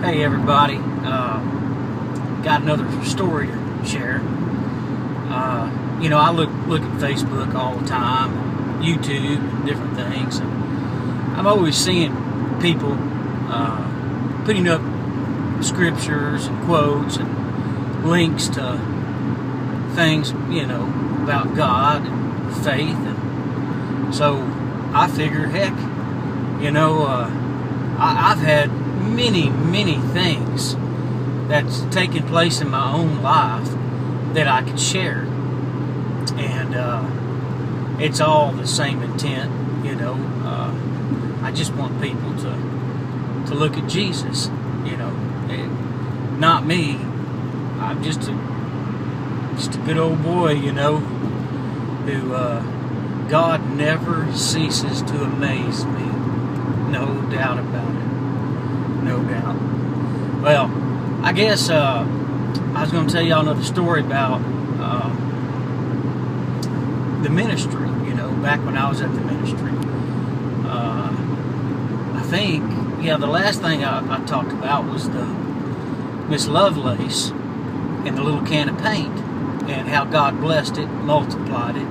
Hey everybody, got another story to share. I look at Facebook all the time, YouTube, and different things. And I'm always seeing people putting up scriptures and quotes and links to things, about God and faith. And so I figure, heck, I've had many things that's taken place in my own life that I could share, and it's all the same intent. I just want people to look at Jesus. Not me. I'm just a good old boy, who God never ceases to amaze me. No doubt about it. No doubt. Well, I guess I was going to tell y'all another story about the ministry. Back when I was at the ministry, I think, the last thing I talked about was the Miss Lovelace and the little can of paint, and how God blessed it, multiplied it,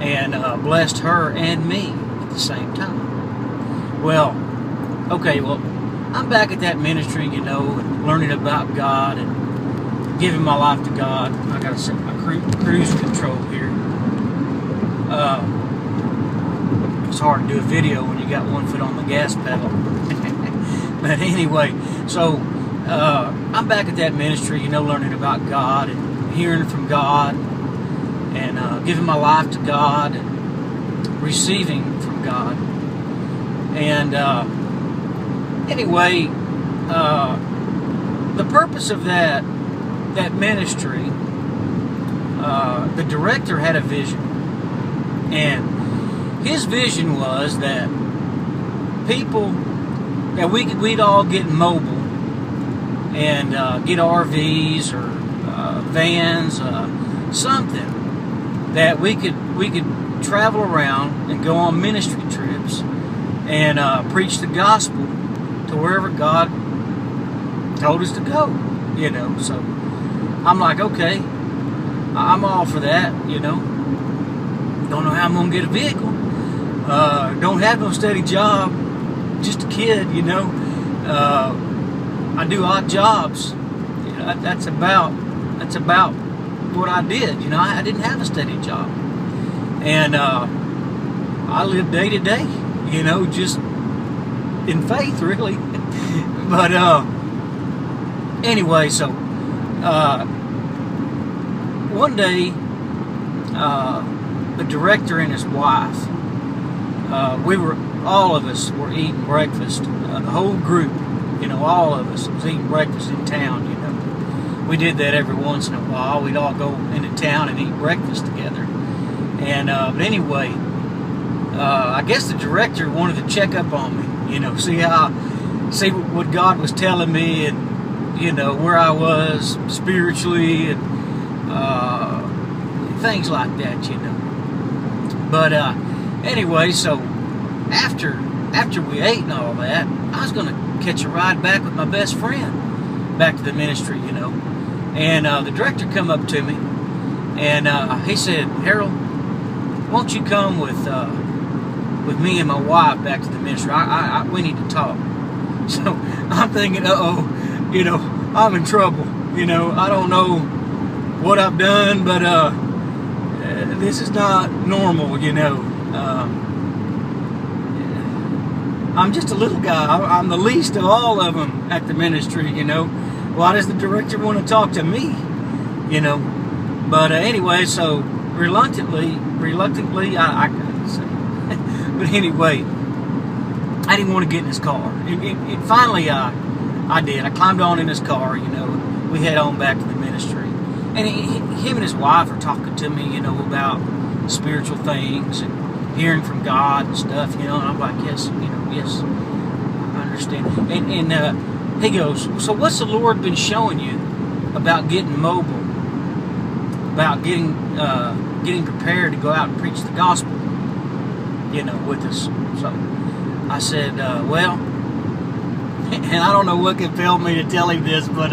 and blessed her and me at the same time. Well, I'm back at that ministry, and learning about God and giving my life to God. I got to set my cruise control here. It's hard to do a video when you got one foot on the gas pedal. But anyway, so I'm back at that ministry, learning about God and hearing from God and giving my life to God and receiving from God. And anyway, the purpose of that ministry, the director had a vision, and his vision was that people, that we'd all get mobile and get RVs or vans, something that we could travel around and go on ministry trips and preach the gospel to wherever God told us to go, So I'm like, okay, I'm all for that, Don't know how I'm going to get a vehicle. Don't have no steady job. Just a kid, I do odd jobs. That's about what I did. I didn't have a steady job. And I live day to day, just in faith, really. But anyway, so one day the director and his wife, all of us were eating breakfast. The whole group, all of us was eating breakfast in town. We did that every once in a while. We'd all go into town and eat breakfast together. And but anyway, I guess the director wanted to check up on me, see what God was telling me, and where I was spiritually, and things like that, But anyway, so after we ate and all that, I was going to catch a ride back with my best friend back to the ministry, And the director come up to me, and he said, "Harold, won't you come with me and my wife back to the ministry? We need to talk." So I'm thinking, I'm in trouble. I don't know what I've done, but this is not normal. I'm just a little guy. I'm the least of all of them at the ministry. Why does the director want to talk to me? But anyway, so reluctantly, I couldn't say. But anyway, I didn't want to get in his car. Finally, I did. I climbed on in his car. We head on back to the ministry, and him and his wife are talking to me, about spiritual things and hearing from God and stuff. And I'm like, yes, yes, I understand. And he goes, "So what's the Lord been showing you about getting mobile, about getting prepared to go out and preach the gospel, with us?" So I said, well, And I don't know what compelled me to tell him this, but,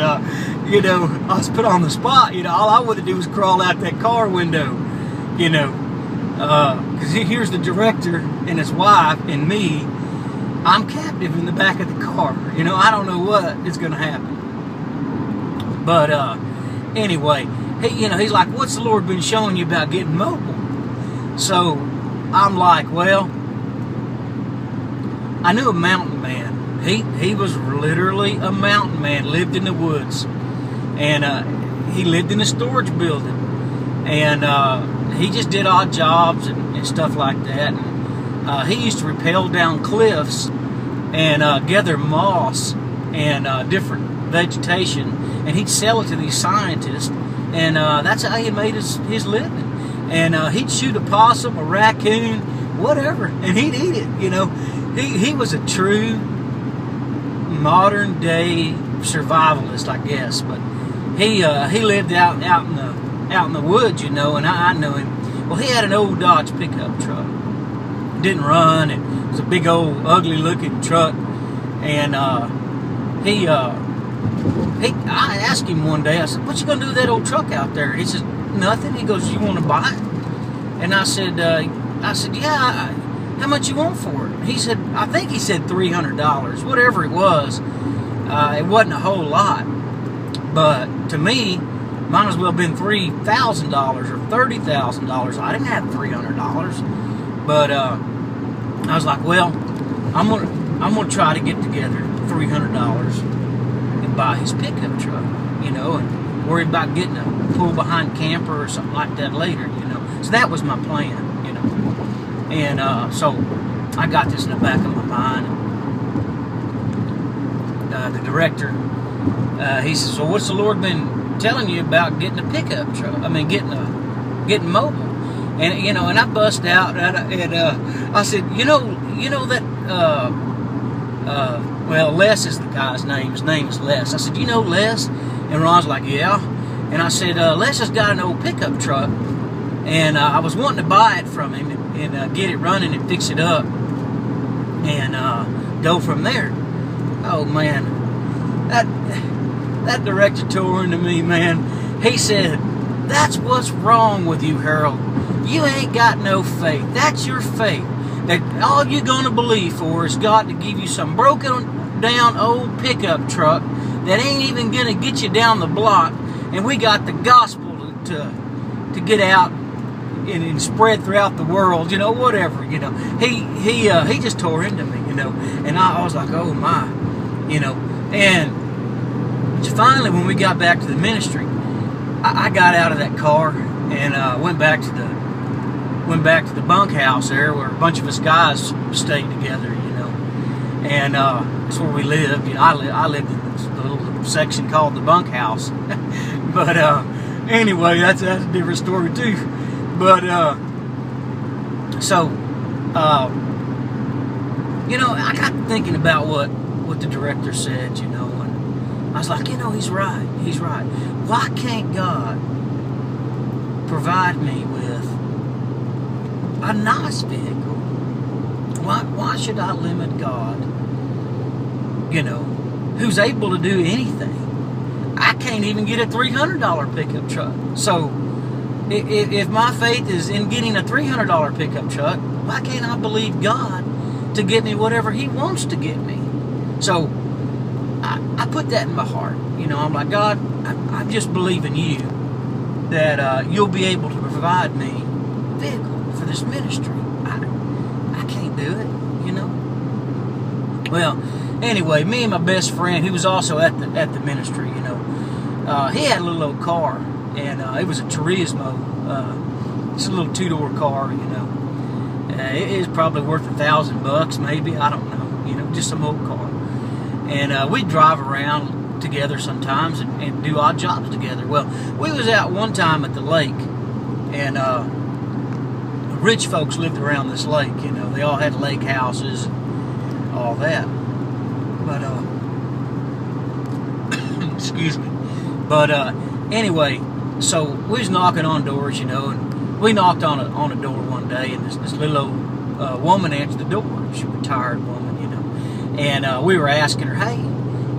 you know, I was put on the spot. You know, all I would have do was crawl out that car window, you know. Because here's the director and his wife and me. I'm captive in the back of the car. You know, I don't know what is going to happen. But anyway, he's like, what's the Lord been showing you about getting mobile? So I'm like, well, I knew a mountain man. He was literally a mountain man, lived in the woods. And he lived in a storage building. And he just did odd jobs and stuff like that. And, he used to rappel down cliffs and gather moss and different vegetation. And he'd sell it to these scientists. And that's how he made his living. And he'd shoot a possum, a raccoon, whatever. And he'd eat it, you know. He was a true modern day survivalist, I guess, but he lived out in the woods, you know, and I knew him. Well, he had an old Dodge pickup truck. Didn't run. It was a big old ugly looking truck, and I asked him one day. I said, "What you gonna do with that old truck out there?" He says, "Nothing." He goes, "You want to buy it?" And I said, "Yeah. How much you want for it?" He said, I think he said $300, whatever it was. It wasn't a whole lot, but to me, might as well have been $3,000 or $30,000. I didn't have $300, but I was like, well, I'm gonna try to get together $300 and buy his pickup truck, you know, and worry about getting a pull behind camper or something like that later, you know. So that was my plan, you know. And so I got this in the back of my mind. The director, he says, "So what's the Lord been telling you about getting a pickup truck? I mean, getting mobile?" And you know, and I bust out, and I said, you know that well, Les is the guy's name. His name is Les. I said, "You know Les?" And Ron's like, "Yeah." And I said, "Les has got an old pickup truck, and I was wanting to buy it from him and get it running and fix it up and go from there." Oh man, that director tore into me, man. He said, "That's what's wrong with you, Harold. You ain't got no faith. That's your faith. That all you're gonna believe for is God to give you some broken down old pickup truck that ain't even gonna get you down the block, and we got the gospel to get out and spread throughout the world, you know, whatever, you know." He just tore into me, you know, and I was like, oh my, you know. And finally, when we got back to the ministry, I got out of that car and went back to the bunkhouse there where a bunch of us guys stayed together, you know, and that's where we lived. You know, I lived in this little section called the bunkhouse, but anyway, that's a different story too. But you know, I got thinking about what the director said, you know, and I was like, you know, he's right. Why can't God provide me with a nice vehicle? Why should I limit God, you know, who's able to do anything? I can't even get a $300 pickup truck. So if my faith is in getting a $300 pickup truck, why can't I believe God to get me whatever He wants to get me? So I put that in my heart. You know, I'm like, God, I just believe in you that you'll be able to provide me a vehicle for this ministry. I can't do it, you know. Well, anyway, me and my best friend, who was also at the ministry, you know, he had a little old car, and it was a Turismo. It's a little 2-door car, you know. It is probably worth $1,000, maybe. I don't know, you know, just some old car. And we'd drive around together sometimes and do odd jobs together. Well, we was out one time at the lake, and rich folks lived around this lake, you know. They all had lake houses and all that. But, excuse me. But, anyway, so we was knocking on doors, you know, and we knocked on a door one day, and this little old woman answered the door. She was a retired woman, you know. And we were asking her, hey,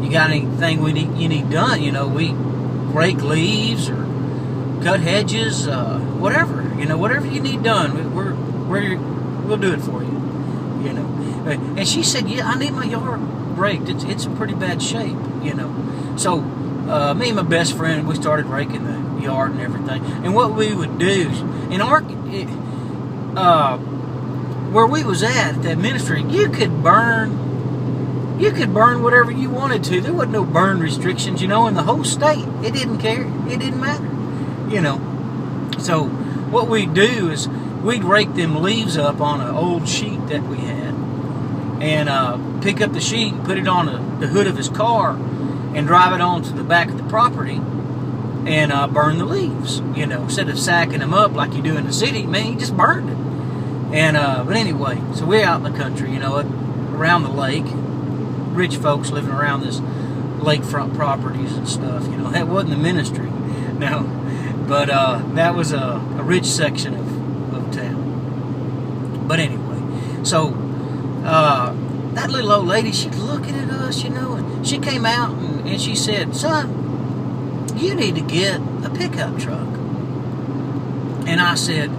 you got anything you need done? You know, we rake leaves or cut hedges, whatever. You know, whatever you need done, we'll do it for you. You know, and she said, yeah, I need my yard raked. It's in pretty bad shape. You know, so me and my best friend, we started raking the yard and everything. And what we would do in our where we was at that ministry, you could burn whatever you wanted to. There wasn't no burn restrictions, you know, in the whole state. It didn't care. It didn't matter, you know. So what we'd do is we'd rake them leaves up on an old sheet that we had, and pick up the sheet and put it on the hood of his car and drive it onto the back of the property and burn the leaves, you know, instead of sacking them up like you do in the city. Man, you just burned it. And but anyway, so we're out in the country, you know, around the lake. Rich folks living around this lakefront properties and stuff, you know. That wasn't the ministry, no, but that was a rich section of town. But anyway, so that little old lady, she's looking at us, you know, and she came out and she said, son, you need to get a pickup truck. And I said,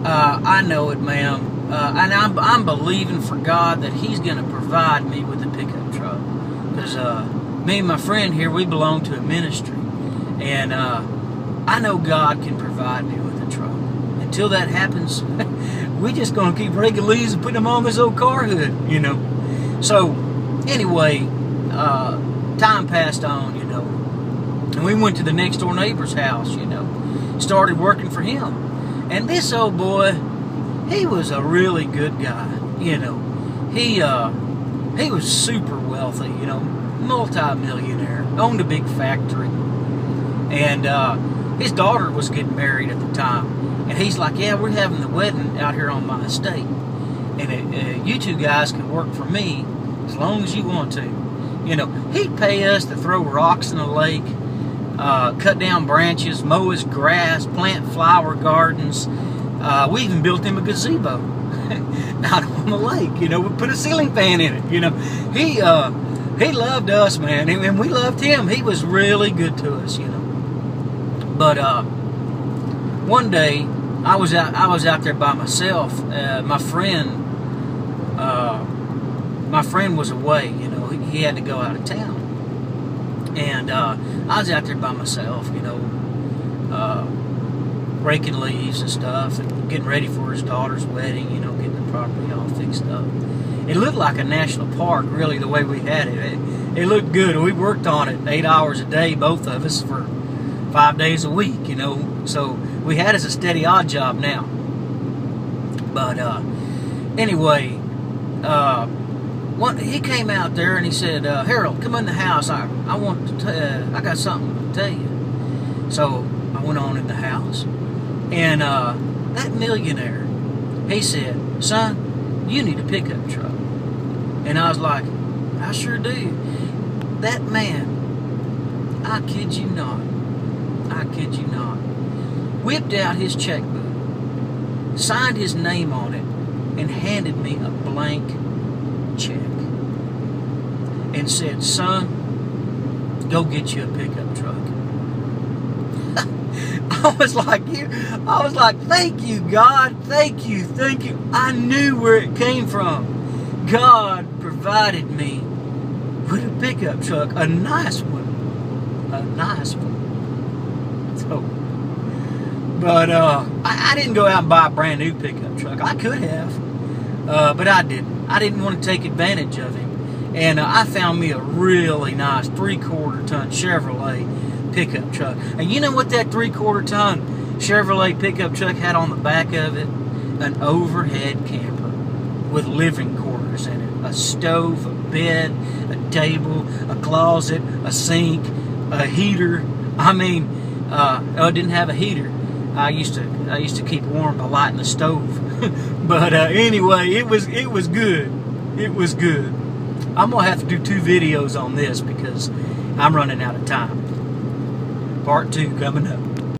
I know it, ma'am. And I'm believing for God that He's going to provide me with a pickup truck. Because me and my friend here, we belong to a ministry. And I know God can provide me with a truck. Until that happens, we're just going to keep raking leaves and putting them on this old car hood, you know. So, anyway, time passed on, you know. And we went to the next door neighbor's house, you know. Started working for him. And this old boy, he was a really good guy, you know. He was super wealthy, you know, multi-millionaire, owned a big factory. And his daughter was getting married at the time. And he's like, yeah, we're having the wedding out here on my estate. And you two guys can work for me as long as you want to. You know, he'd pay us to throw rocks in the lake, cut down branches, mow his grass, plant flower gardens. We even built him a gazebo out on the lake. You know, we put a ceiling fan in it. You know, he loved us, man, and we loved him. He was really good to us, you know. But one day I was out there by myself. My friend was away. You know, he had to go out of town. And I was out there by myself, you know, raking leaves and stuff and getting ready for his daughter's wedding, you know, getting the property all fixed up. It looked like a national park, really, the way we had it. It looked good. We worked on it 8 hours a day, both of us, for 5 days a week, you know. So we had us a steady odd job now. But anyway, he came out there and he said, Harold, come in the house. I got something to tell you. So I went on in the house, and that millionaire, he said, son, you need a pickup truck. And I was like, I sure do. That man, I kid you not, whipped out his checkbook, signed his name on it, and handed me a blank check. And said, son, go get you a pickup truck. I was like, thank you, God, thank you. I knew where it came from. God provided me with a pickup truck, a nice one. So, but I didn't go out and buy a brand new pickup truck. I could have, but I didn't. I didn't want to take advantage of him. And I found me a really nice 3/4 ton Chevrolet pickup truck. And you know what that 3/4 ton Chevrolet pickup truck had on the back of it? An overhead camper with living quarters in it. A stove, a bed, a table, a closet, a sink, a heater. I mean, it didn't have a heater. I used to keep warm by lighting the stove. But anyway, it was good. It was good. I'm going to have to do 2 videos on this because I'm running out of time. Part 2 coming up.